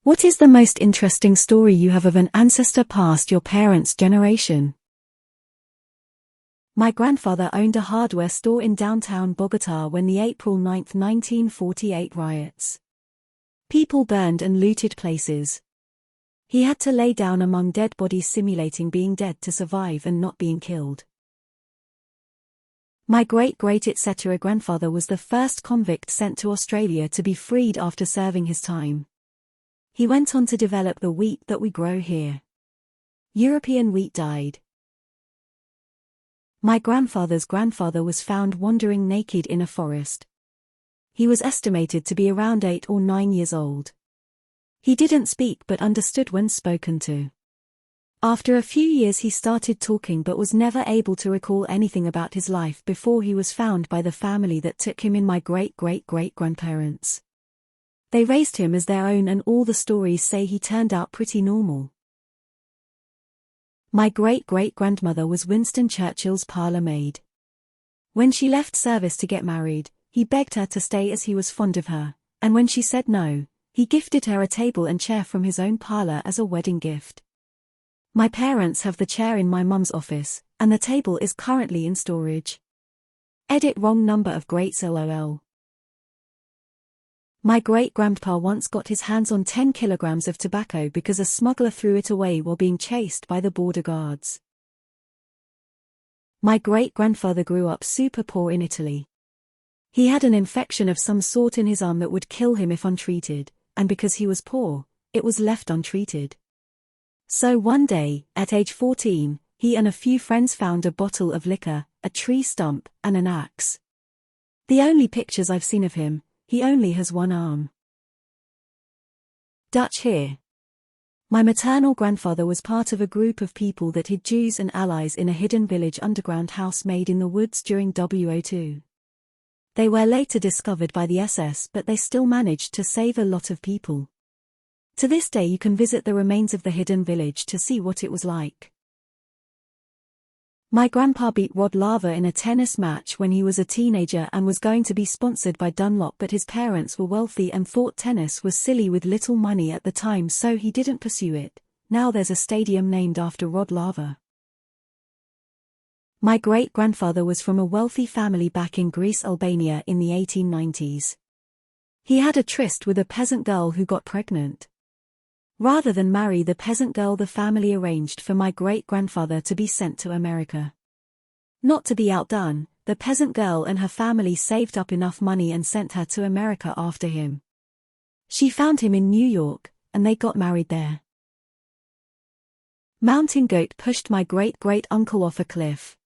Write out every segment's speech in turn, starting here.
What is the most interesting story you have of an ancestor past your parents' generation? My grandfather owned a hardware store in downtown Bogotá when the April 9, 1948 riots. People burned and looted places. He had to lay down among dead bodies simulating being dead to survive and not being killed. My great-great etc. grandfather was the first convict sent to Australia to be freed after serving his time. He went on to develop the wheat that we grow here. European wheat died. My grandfather's grandfather was found wandering naked in a forest. He was estimated to be around 8 or 9 years old. He didn't speak but understood when spoken to. After a few years he started talking but was never able to recall anything about his life before he was found by the family that took him in, my great-great-great-grandparents. They raised him as their own and all the stories say he turned out pretty normal. My great-great-grandmother was Winston Churchill's parlour maid. When she left service to get married, he begged her to stay as he was fond of her, and when she said no, he gifted her a table and chair from his own parlour as a wedding gift. My parents have the chair in my mum's office, and the table is currently in storage. Edit wrong number of greats lol. My great-grandpa once got his hands on 10 kilograms of tobacco because a smuggler threw it away while being chased by the border guards. My great-grandfather grew up super poor in Italy. He had an infection of some sort in his arm that would kill him if untreated, and because he was poor, it was left untreated. So one day, at age 14, he and a few friends found a bottle of liquor, a tree stump, and an axe. The only pictures I've seen of him, he only has one arm. Dutch here. My maternal grandfather was part of a group of people that hid Jews and allies in a hidden village underground house made in the woods during WO2. They were later discovered by the SS, but they still managed to save a lot of people. To this day you can visit the remains of the hidden village to see what it was like. My grandpa beat Rod Laver in a tennis match when he was a teenager and was going to be sponsored by Dunlop, but his parents were wealthy and thought tennis was silly with little money at the time, so he didn't pursue it. Now there's a stadium named after Rod Laver. My great-grandfather was from a wealthy family back in Greece, Albania in the 1890s. He had a tryst with a peasant girl who got pregnant. Rather than marry the peasant girl, the family arranged for my great-grandfather to be sent to America. Not to be outdone, the peasant girl and her family saved up enough money and sent her to America after him. She found him in New York, and they got married there. Mountain goat pushed my great-great-uncle off a cliff.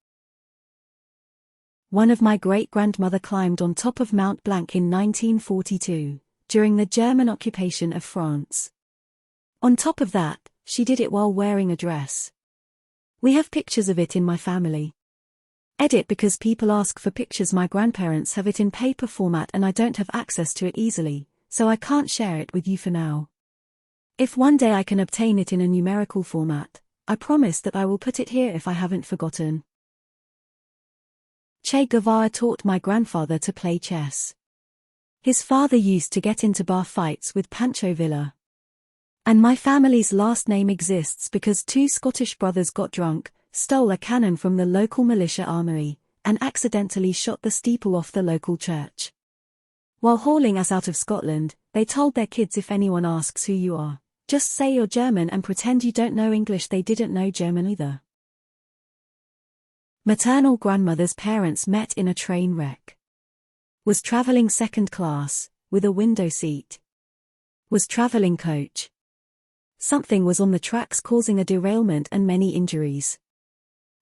One of my great-grandmother climbed on top of Mount Blanc in 1942, during the German occupation of France. On top of that, she did it while wearing a dress. We have pictures of it in my family. Edit because people ask for pictures. My grandparents have it in paper format and I don't have access to it easily, so I can't share it with you for now. If one day I can obtain it in a numerical format, I promise that I will put it here if I haven't forgotten. Che Guevara taught my grandfather to play chess. His father used to get into bar fights with Pancho Villa. And my family's last name exists because 2 Scottish brothers got drunk, stole a cannon from the local militia armory, and accidentally shot the steeple off the local church. While hauling us out of Scotland, they told their kids, if anyone asks who you are, just say you're German and pretend you don't know English. They didn't know German either. Maternal grandmother's parents met in a train wreck. Was traveling second class, with a window seat. Was traveling coach. Something was on the tracks causing a derailment and many injuries.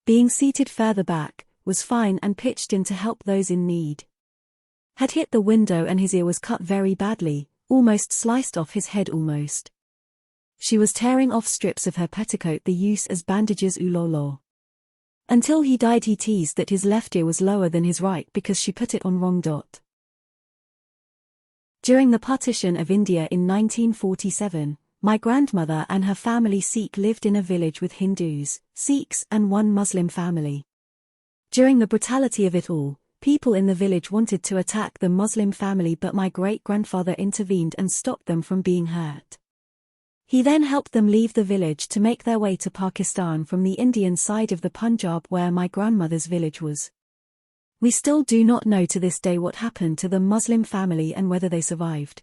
Being seated further back, was fine and pitched in to help those in need. Had hit the window and his ear was cut very badly, almost sliced off his head almost. She was tearing off strips of her petticoat, the use as bandages oololo. Until he died he teased that his left ear was lower than his right because she put it on wrong dot. During the partition of India in 1947, my grandmother and her family Sikh lived in a village with Hindus, Sikhs and one Muslim family. During the brutality of it all, people in the village wanted to attack the Muslim family, but my great-grandfather intervened and stopped them from being hurt. He then helped them leave the village to make their way to Pakistan from the Indian side of the Punjab where my grandmother's village was. We still do not know to this day what happened to the Muslim family and whether they survived.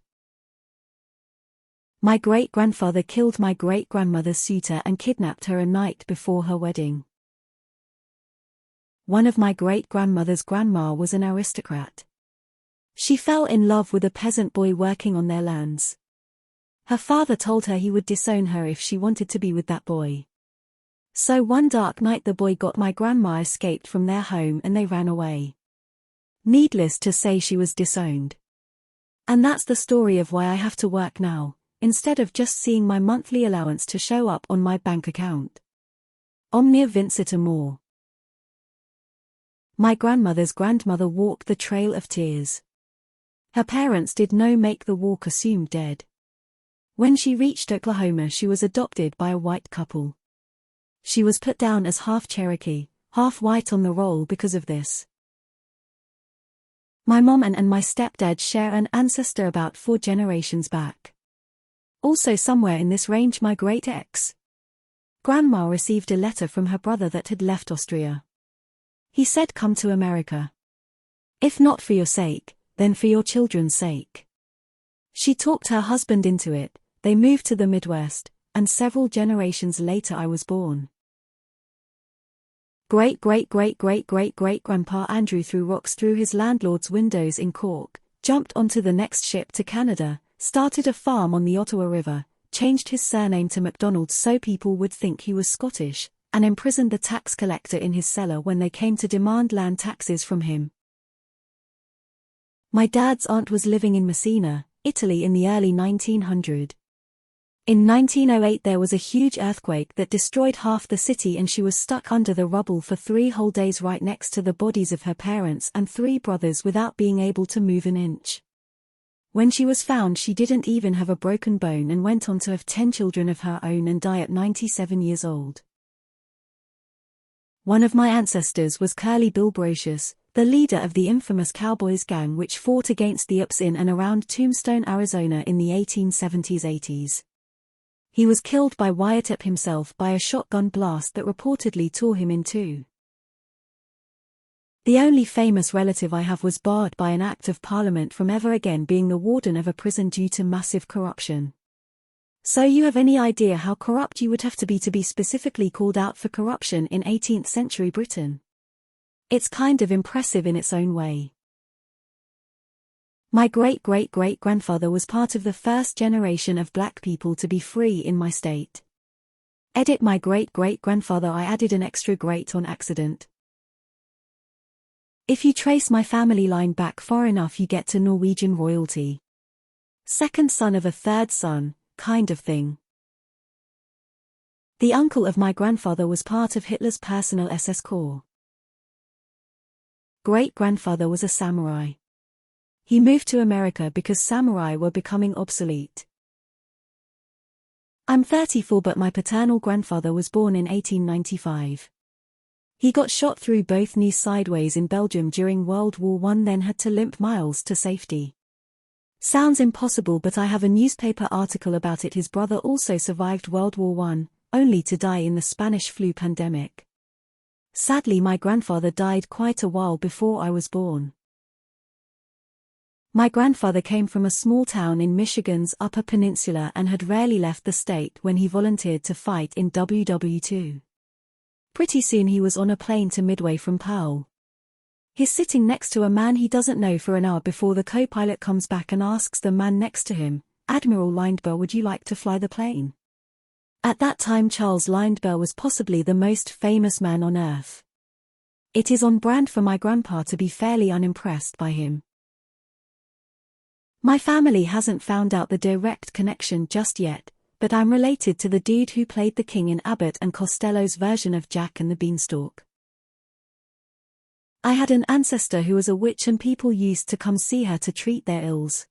My great-grandfather killed my great-grandmother's suitor and kidnapped her a night before her wedding. One of my great-grandmother's grandma was an aristocrat. She fell in love with a peasant boy working on their lands. Her father told her he would disown her if she wanted to be with that boy. So one dark night the boy got my grandma escaped from their home and they ran away. Needless to say she was disowned. And that's the story of why I have to work now, instead of just seeing my monthly allowance to show up on my bank account. Omnia vincit amor. My grandmother's grandmother walked the trail of tears. Her parents did no make the walk assumed dead. When she reached Oklahoma she was adopted by a white couple. She was put down as half Cherokee, half white on the roll because of this. My mom and my stepdad share an ancestor about 4 generations back. Also somewhere in this range my great-ex grandma received a letter from her brother that had left Austria. He said, "Come to America. If not for your sake, then for your children's sake." She talked her husband into it, they moved to the Midwest, and several generations later I was born. Great-great-great-great-great-great-grandpa Andrew threw rocks through his landlord's windows in Cork, jumped onto the next ship to Canada, started a farm on the Ottawa River, changed his surname to MacDonald so people would think he was Scottish, and imprisoned the tax collector in his cellar when they came to demand land taxes from him. My dad's aunt was living in Messina, Italy in the early 1900s. In 1908 there was a huge earthquake that destroyed half the city and she was stuck under the rubble for 3 whole days right next to the bodies of her parents and 3 brothers without being able to move an inch. When she was found she didn't even have a broken bone and went on to have 10 children of her own and die at 97 years old. One of my ancestors was Curly Bill Brocious, the leader of the infamous Cowboys gang which fought against the Ups in and around Tombstone, Arizona in the 1870s-80s. He was killed by Wyatt Earp himself by a shotgun blast that reportedly tore him in 2. The only famous relative I have was barred by an act of parliament from ever again being the warden of a prison due to massive corruption. So you have any idea how corrupt you would have to be specifically called out for corruption in 18th century Britain? It's kind of impressive in its own way. My great-great-great-grandfather was part of the first generation of black people to be free in my state. Edit my great-great-grandfather, I added an extra great on accident. If you trace my family line back far enough you get to Norwegian royalty. Second son of a third son, kind of thing. The uncle of my grandfather was part of Hitler's personal SS Corps. Great-grandfather was a samurai. He moved to America because samurai were becoming obsolete. I'm 34 but my paternal grandfather was born in 1895. He got shot through both knees sideways in Belgium during World War I, then had to limp miles to safety. Sounds impossible but I have a newspaper article about it. His brother also survived World War I, only to die in the Spanish flu pandemic. Sadly my grandfather died quite a while before I was born. My grandfather came from a small town in Michigan's Upper Peninsula and had rarely left the state when he volunteered to fight in WW2. Pretty soon he was on a plane to Midway from Pearl. He's sitting next to a man he doesn't know for an hour before the co-pilot comes back and asks the man next to him, "Admiral Lindbergh, would you like to fly the plane?" At that time Charles Lindbergh was possibly the most famous man on earth. It is on brand for my grandpa to be fairly unimpressed by him. My family hasn't found out the direct connection just yet, but I'm related to the dude who played the king in Abbott and Costello's version of Jack and the Beanstalk. I had an ancestor who was a witch and people used to come see her to treat their ills.